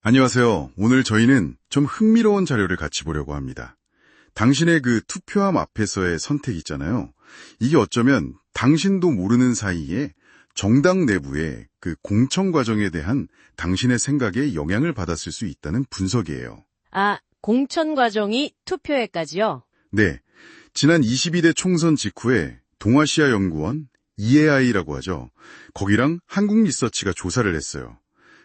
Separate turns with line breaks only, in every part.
안녕하세요. 오늘 저희는 좀 흥미로운 자료를 같이 보려고 합니다. 당신의 그 투표함 앞에서의 선택 있잖아요. 이게 어쩌면 당신도 모르는 사이에 정당 내부의 그 공천 과정에 대한 당신의 생각에 영향을 받았을 수 있다는 분석이에요.
아, 공천 과정이 투표에까지요?
네. 지난 22대 총선 직후에 동아시아 연구원, EAI라고 하죠. 거기랑 한국리서치가 조사를 했어요.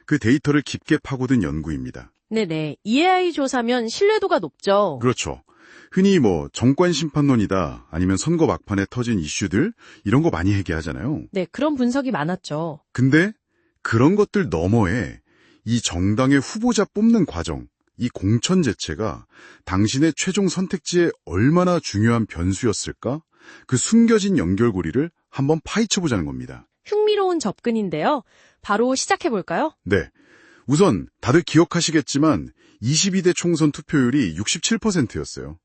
그 데이터를 깊게 파고든 연구입니다.
네네. EAI 조사면 신뢰도가 높죠.
그렇죠. 흔히 정권 심판론이다 아니면 선거 막판에 터진 이슈들 이런 거 많이 얘기하잖아요.
네, 그런 분석이 많았죠.
근데 그런 것들 너머에 이 정당의 후보자 뽑는 과정, 이 공천 자체가 당신의 최종 선택지에 얼마나 중요한 변수였을까? 그 숨겨진 연결고리를 한번 파헤쳐보자는 겁니다.
흥미로운 접근인데요. 바로 시작해볼까요?
네. 우선 다들 기억하시겠지만 22대 총선 투표율이 67%였어요.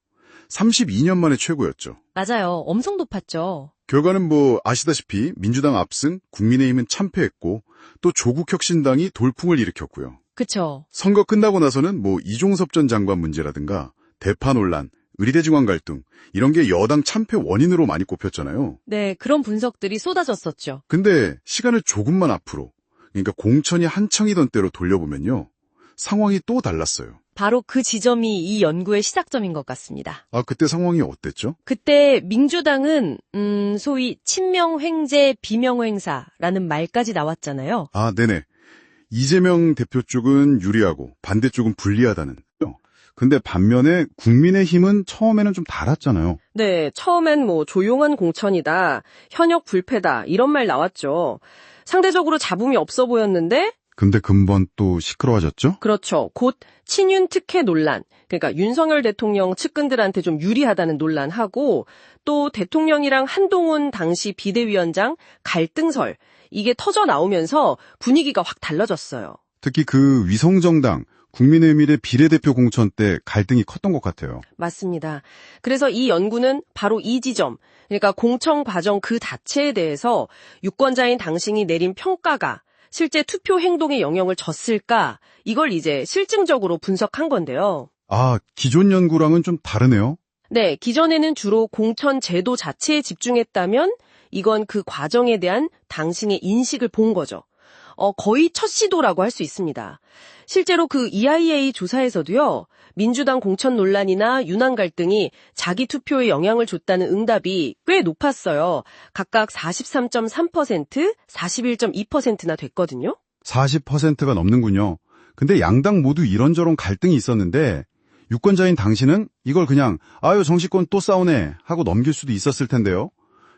32년 만에 최고였죠.
맞아요. 엄청 높았죠.
결과는 아시다시피 민주당 압승, 국민의힘은 참패했고 또 조국혁신당이 돌풍을 일으켰고요.
그쵸.
선거 끝나고 나서는 이종섭 전 장관 문제라든가 대파 논란, 의리대중앙 갈등 이런 게 여당 참패 원인으로 많이 꼽혔잖아요.
네, 그런 분석들이 쏟아졌었죠.
근데 시간을 조금만 앞으로, 그러니까 공천이 한창이던 때로 돌려보면요. 상황이 또 달랐어요.
바로 그 지점이 이 연구의 시작점인 것 같습니다.
아, 그때 상황이 어땠죠?
그때 민주당은 소위 친명횡재 비명횡사라는 말까지 나왔잖아요.
아, 네네. 이재명 대표 쪽은 유리하고 반대쪽은 불리하다는. 근데 반면에 국민의힘은 처음에는 좀 달았잖아요.
네, 처음엔 조용한 공천이다, 현역 불패다 이런 말 나왔죠. 상대적으로 잡음이 없어 보였는데
근데 근본 또 시끄러워졌죠?
그렇죠. 곧 친윤 특혜 논란, 그러니까 윤석열 대통령 측근들한테 좀 유리하다는 논란하고 또 대통령이랑 한동훈 당시 비대위원장 갈등설 이게 터져 나오면서 분위기가 확 달라졌어요.
특히 그 위성정당 국민의힘의 비례대표 공천 때 갈등이 컸던 것 같아요.
맞습니다. 그래서 이 연구는 바로 이 지점, 그러니까 공천 과정 그 자체에 대해서 유권자인 당신이 내린 평가가 실제 투표 행동에 영향을 줬을까? 이걸 이제 실증적으로 분석한 건데요.
아, 기존 연구랑은 좀 다르네요.
네, 기존에는 주로 공천 제도 자체에 집중했다면 이건 그 과정에 대한 당신의 인식을 본 거죠. 거의 첫 시도라고 할 수 있습니다. 실제로 그 EIA 조사에서도요, 민주당 공천 논란이나 윤한 갈등이 자기 투표에 영향을 줬다는 응답이 꽤 높았어요. 각각 43.3%, 41.2%나 됐거든요.
40%가 넘는군요. 근데 양당 모두 이런저런 갈등이 있었는데 유권자인 당신은 이걸 그냥 아유 정치권 또 싸우네 하고 넘길 수도 있었을 텐데요.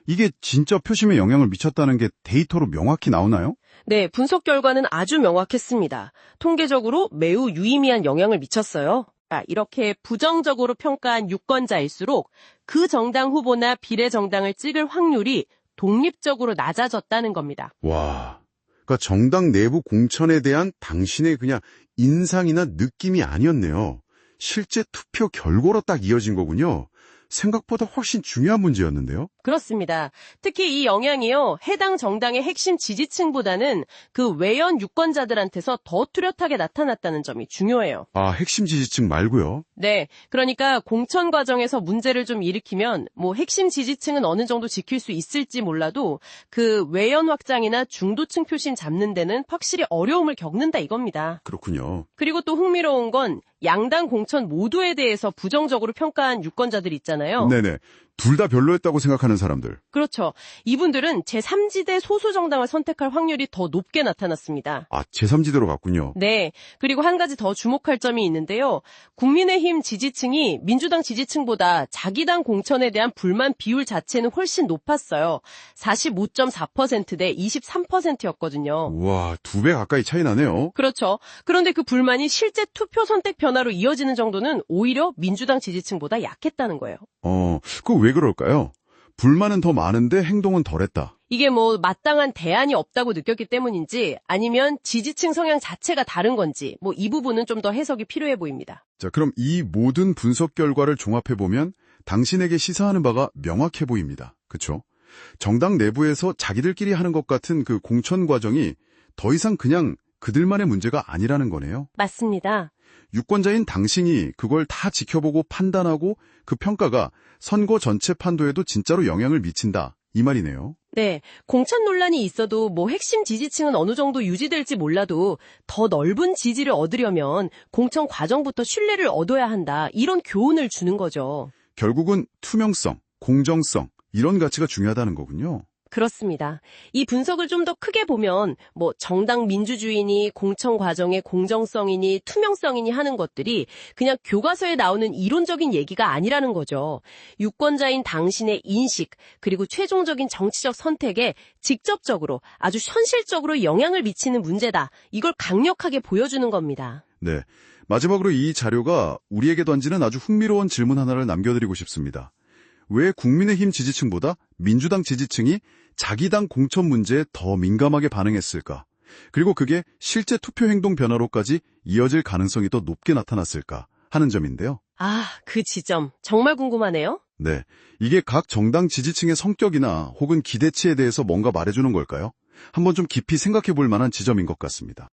이게 진짜 표심에 영향을 미쳤다는 게 데이터로 명확히 나오나요?
네, 분석 결과는 아주 명확했습니다. 통계적으로 매우 유의미한 영향을 미쳤어요. 이렇게 부정적으로 평가한 유권자일수록 그 정당 후보나 비례정당을 찍을 확률이 독립적으로 낮아졌다는 겁니다.
와, 그러니까 정당 내부 공천에 대한 당신의 그냥 인상이나 느낌이 아니었네요. 실제 투표 결과로 딱 이어진 거군요. 생각보다 훨씬 중요한 문제였는데요.
그렇습니다. 특히 이 영향이요, 해당 정당의 핵심 지지층보다는 그 외연 유권자들한테서 더 뚜렷하게 나타났다는 점이 중요해요.
아, 핵심 지지층 말고요.
네, 그러니까 공천 과정에서 문제를 좀 일으키면 핵심 지지층은 어느 정도 지킬 수 있을지 몰라도 그 외연 확장이나 중도층 표심 잡는 데는 확실히 어려움을 겪는다 이겁니다.
그렇군요.
그리고 또 흥미로운 건 양당 공천 모두에 대해서 부정적으로 평가한 유권자들 있잖아요.
네네. 둘 다 별로였다고 생각하는 사람들.
그렇죠. 이분들은 제3지대 소수 정당을 선택할 확률이 더 높게 나타났습니다.
아, 제3지대로 갔군요.
네. 그리고 한 가지 더 주목할 점이 있는데요. 국민의힘 지지층이 민주당 지지층보다 자기 당 공천에 대한 불만 비율 자체는 훨씬 높았어요. 45.4% 대 23%였거든요.
우와, 2배 가까이 차이 나네요.
그렇죠. 그런데 그 불만이 실제 투표 선택 변화로 이어지는 정도는 오히려 민주당 지지층보다 약했다는 거예요.
그거 왜 그럴까요? 불만은 더 많은데 행동은 덜했다.
이게 마땅한 대안이 없다고 느꼈기 때문인지 아니면 지지층 성향 자체가 다른 건지 이 부분은 좀 더 해석이 필요해 보입니다.
자, 그럼 이 모든 분석 결과를 종합해보면 당신에게 시사하는 바가 명확해 보입니다. 그쵸? 정당 내부에서 자기들끼리 하는 것 같은 그 공천 과정이 더 이상 그냥 그들만의 문제가 아니라는 거네요.
맞습니다.
유권자인 당신이 그걸 다 지켜보고 판단하고 그 평가가 선거 전체 판도에도 진짜로 영향을 미친다. 이 말이네요.
네, 공천 논란이 있어도 뭐 핵심 지지층은 어느 정도 유지될지 몰라도 더 넓은 지지를 얻으려면 공천 과정부터 신뢰를 얻어야 한다. 이런 교훈을 주는 거죠.
결국은 투명성, 공정성 이런 가치가 중요하다는 거군요.
그렇습니다. 이 분석을 좀 더 크게 보면 뭐 정당 민주주의니 공천 과정의 공정성이니 투명성이니 하는 것들이 그냥 교과서에 나오는 이론적인 얘기가 아니라는 거죠. 유권자인 당신의 인식 그리고 최종적인 정치적 선택에 직접적으로 아주 현실적으로 영향을 미치는 문제다. 이걸 강력하게 보여주는 겁니다.
네. 마지막으로 이 자료가 우리에게 던지는 아주 흥미로운 질문 하나를 남겨드리고 싶습니다. 왜 국민의힘 지지층보다 민주당 지지층이 자기 당 공천 문제에 더 민감하게 반응했을까? 그리고 그게 실제 투표 행동 변화로까지 이어질 가능성이 더 높게 나타났을까 하는 점인데요.
아, 그 지점 정말 궁금하네요.
네, 이게 각 정당 지지층의 성격이나 혹은 기대치에 대해서 뭔가 말해주는 걸까요? 한번 좀 깊이 생각해 볼 만한 지점인 것 같습니다.